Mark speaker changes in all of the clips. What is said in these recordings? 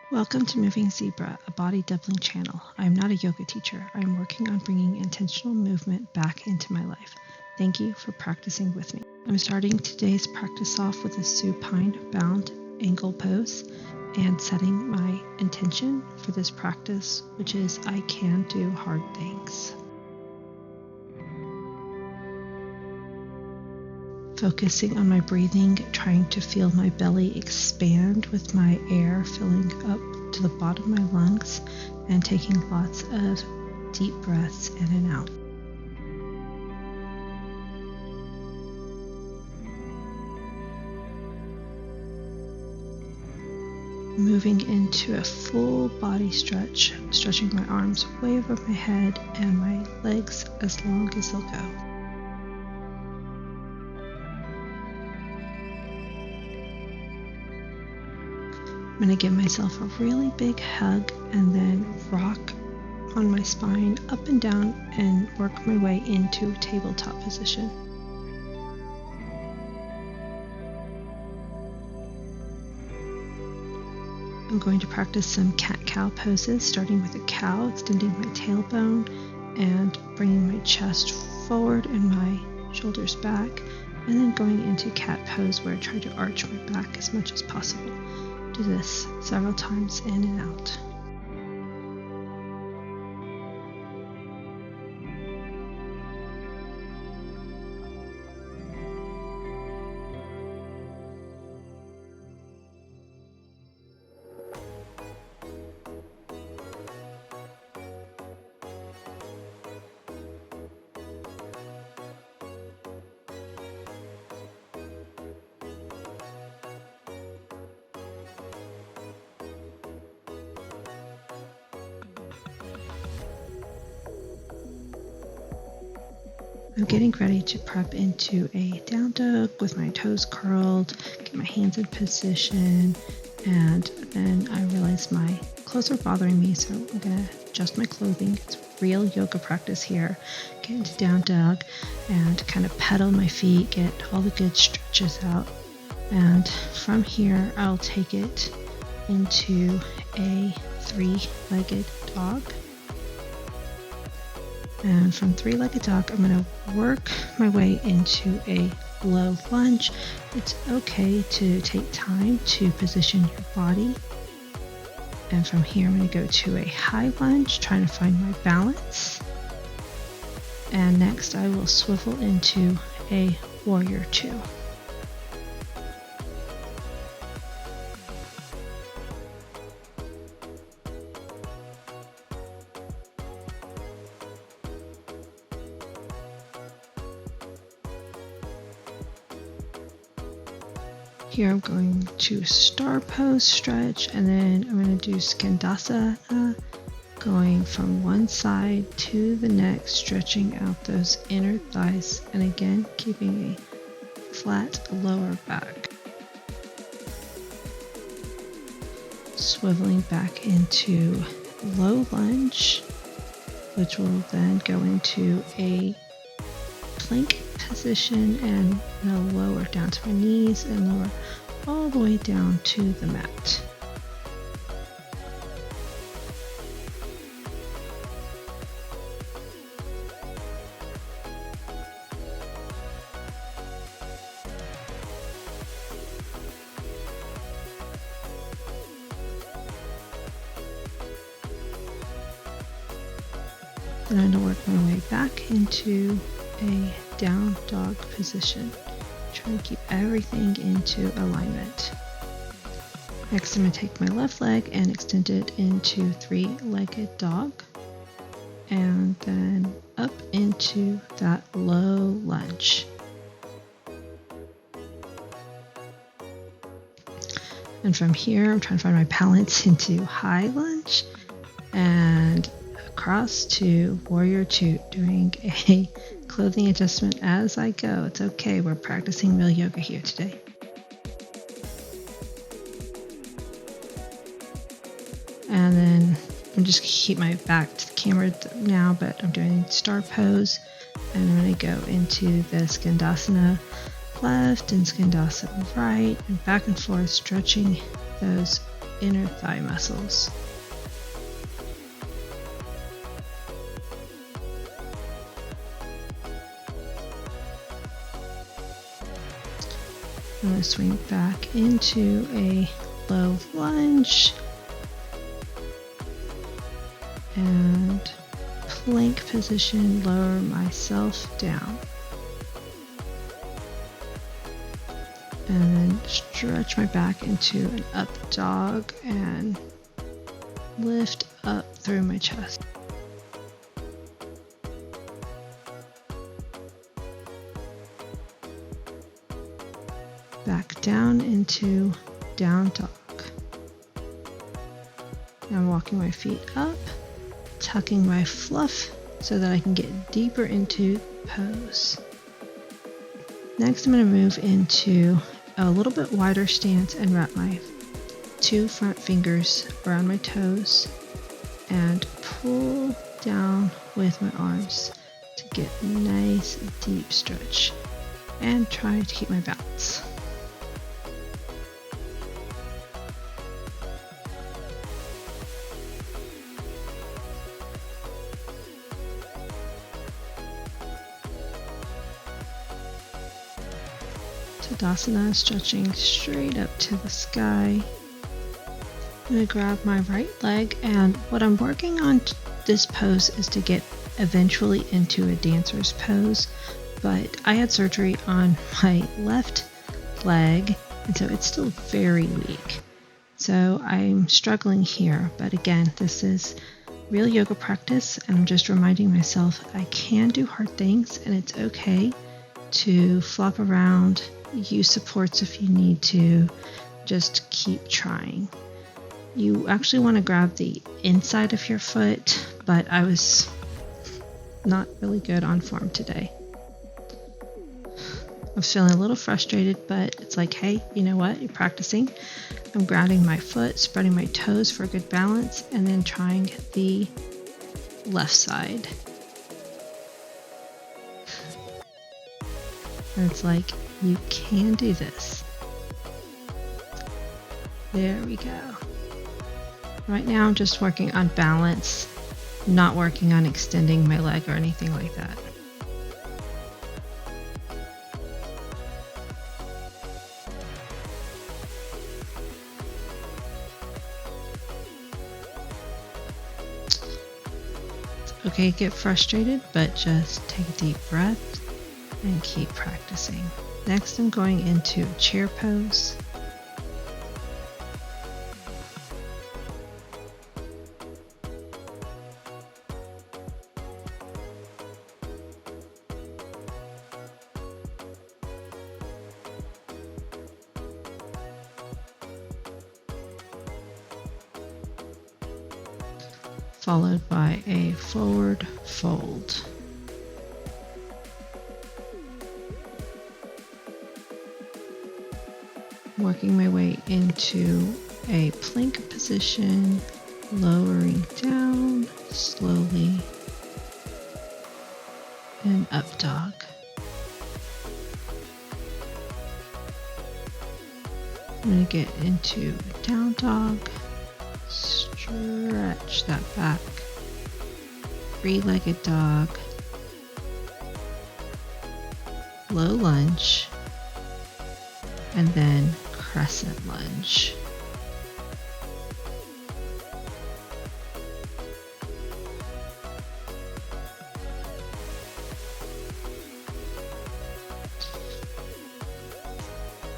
Speaker 1: Welcome to Moving Zebra, a body doubling channel. I am not a yoga teacher. I am working on bringing intentional movement back into my life. Thank you for practicing with me. I'm starting today's practice off with a supine bound angle pose and setting my intention for this practice, which is I can do hard things. Focusing on my breathing, trying to feel my belly expand with my air filling up to the bottom of my lungs and taking lots of deep breaths in and out. Moving into a full body stretch, stretching my arms way above my head and my legs as long as they'll go. I'm going to give myself a really big hug and then rock on my spine up and down and work my way into tabletop position. I'm going to practice some cat-cow poses, starting with a cow, extending my tailbone and bringing my chest forward and my shoulders back, and then going into cat pose where I try to arch my back as much as possible. Do this several times in and out. I'm getting ready to prep into a down dog with my toes curled, get my hands in position, and then I realize my clothes are bothering me, so I'm going to adjust my clothing. It's real yoga practice here. Get into down dog and kind of pedal my feet, get all the good stretches out. And from here, I'll take it into a three-legged dog. And from three-legged dog, I'm going to work my way into a low lunge. It's okay to take time to position your body. And from here, I'm going to go to a high lunge, trying to find my balance. And next, I will swivel into a warrior two. Here I'm going to star pose stretch, and then I'm going to do skandasana, going from one side to the next, stretching out those inner thighs, and again keeping a flat lower back. Swiveling back into low lunge, which will then go into a plank position, and lower down to my knees and lower all the way down to the mat. Then I'm going to work my way back into a down dog position. Trying to keep everything into alignment. Next, I'm going to take my left leg and extend it into three-legged dog, and then up into that low lunge. And from here, I'm trying to find my balance into high lunge and across to warrior two, doing a clothing adjustment as I go. It's okay, we're practicing real yoga here today. And then I'm just gonna keep my back to the camera now, but I'm doing star pose, and I'm going to go into the skandasana left and skandasana right, and back and forth, stretching those inner thigh muscles. I'm going to swing back into a low lunge and plank position, lower myself down. And then stretch my back into an up dog and lift up through my chest. Back down into down dog. Now I'm walking my feet up, tucking my fluff so that I can get deeper into pose. Next, I'm going to move into a little bit wider stance and wrap my 2 front fingers around my toes and pull down with my arms to get a nice deep stretch and try to keep my balance. Tadasana, stretching straight up to the sky. I'm going to grab my right leg, and what I'm working on this pose is to get eventually into a dancer's pose, but I had surgery on my left leg, and so it's still very weak. So I'm struggling here, but again, this is real yoga practice, and I'm just reminding myself I can do hard things, and it's okay to flop around, use supports if you need to, just keep trying. You actually want to grab the inside of your foot, but I was not really good on form today. I was feeling a little frustrated, but it's like, hey, you know what? You're practicing. I'm grounding my foot, spreading my toes for a good balance, and then trying the left side. And it's like, you can do this. There we go. Right now I'm just working on balance, not working on extending my leg or anything like that. It's okay to get frustrated, but just take a deep breath and keep practicing. Next, I'm going into a chair pose. Followed by a forward fold. Working my way into a plank position, lowering down slowly, and up dog. I'm going to get into down dog, stretch that back, 3-legged dog, low lunge, and then crescent lunge.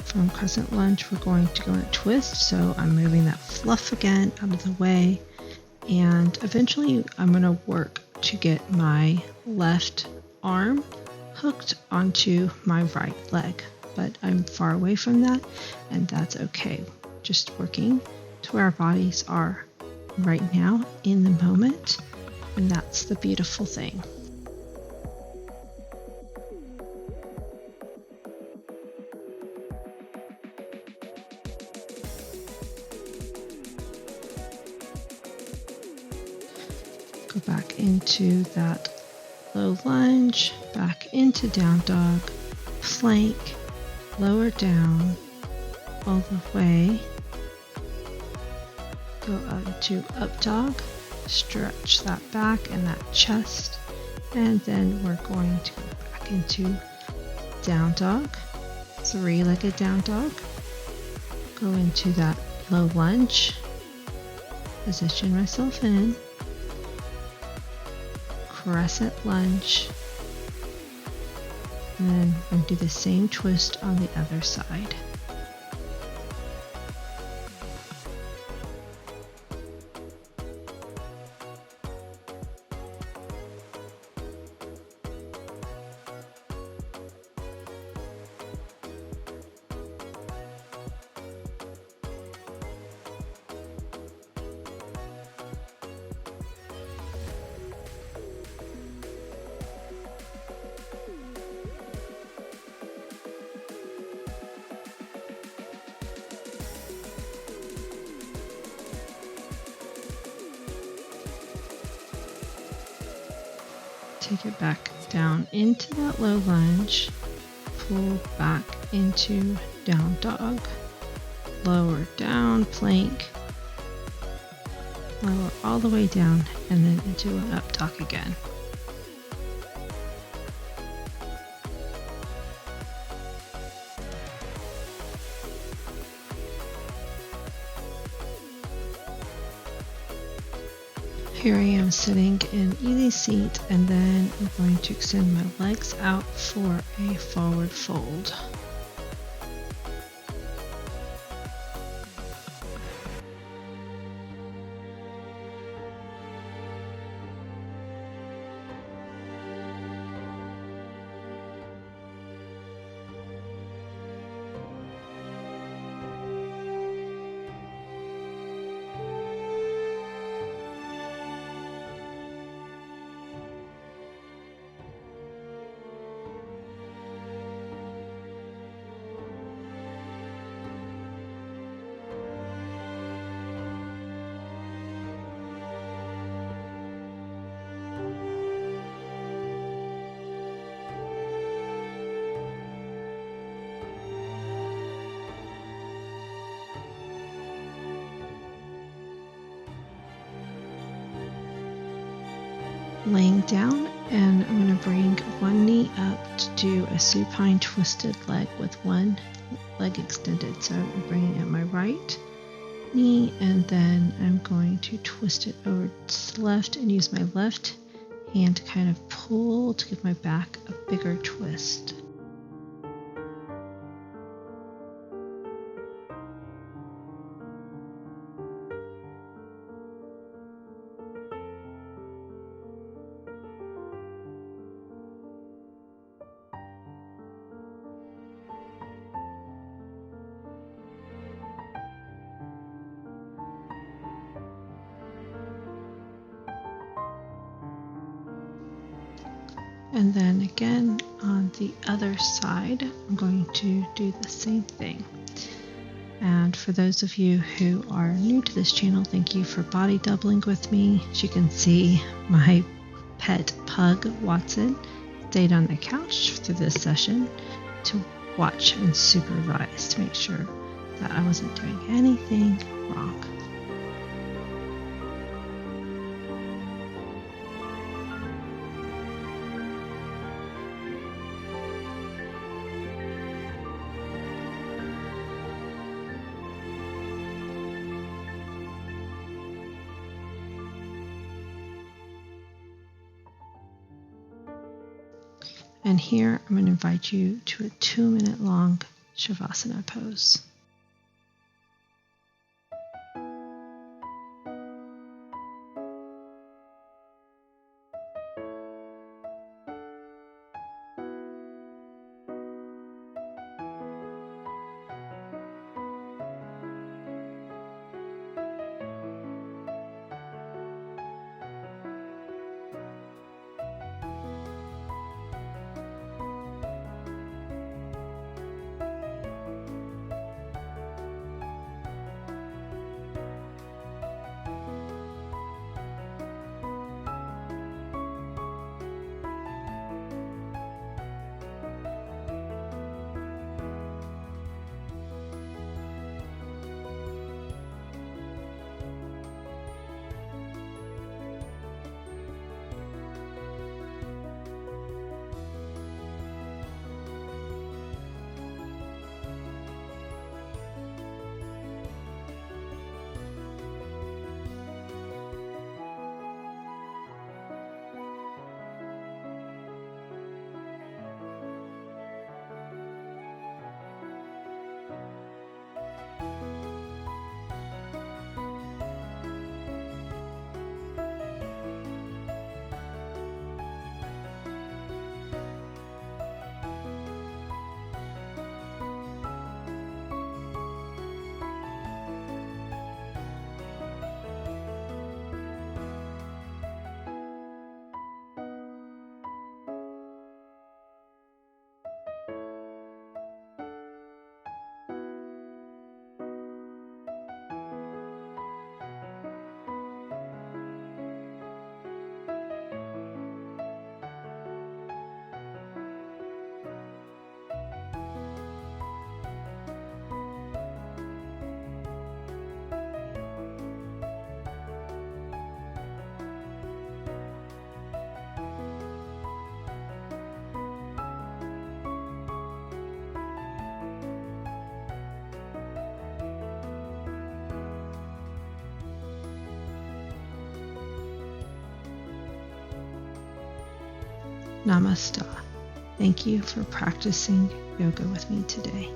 Speaker 1: From crescent lunge, we're going to go in a twist, so I'm moving that fluff again out of the way, and eventually I'm going to work to get my left arm hooked onto my right leg. But I'm far away from that, and that's okay. Just working to where our bodies are right now in the moment, and that's the beautiful thing. Go back into that low lunge, back into down dog, plank, lower down all the way, go up into up dog, stretch that back and that chest, and then we're going to go back into down dog, 3-legged down dog, go into that low lunge, position myself in, crescent lunge, and then I'm going to do the same twist on the other side. Take it back down into that low lunge, pull back into down dog, lower down plank, lower all the way down, and then into an up dog again. Here I am sitting in easy seat, and then I'm going to extend my legs out for a forward fold. Laying down, and I'm going to bring one knee up to do a supine twisted leg with one leg extended. So I'm bringing up my right knee, and then I'm going to twist it over to the left and use my left hand to kind of pull to give my back a bigger twist. And then again on the other side, I'm going to do the same thing. And for those of you who are new to this channel, thank you for body doubling with me. As you can see, my pet pug, Watson, stayed on the couch through this session to watch and supervise to make sure that I wasn't doing anything wrong. And here I'm going to invite you to a 2-minute long Shavasana pose. Namaste. Thank you for practicing yoga with me today.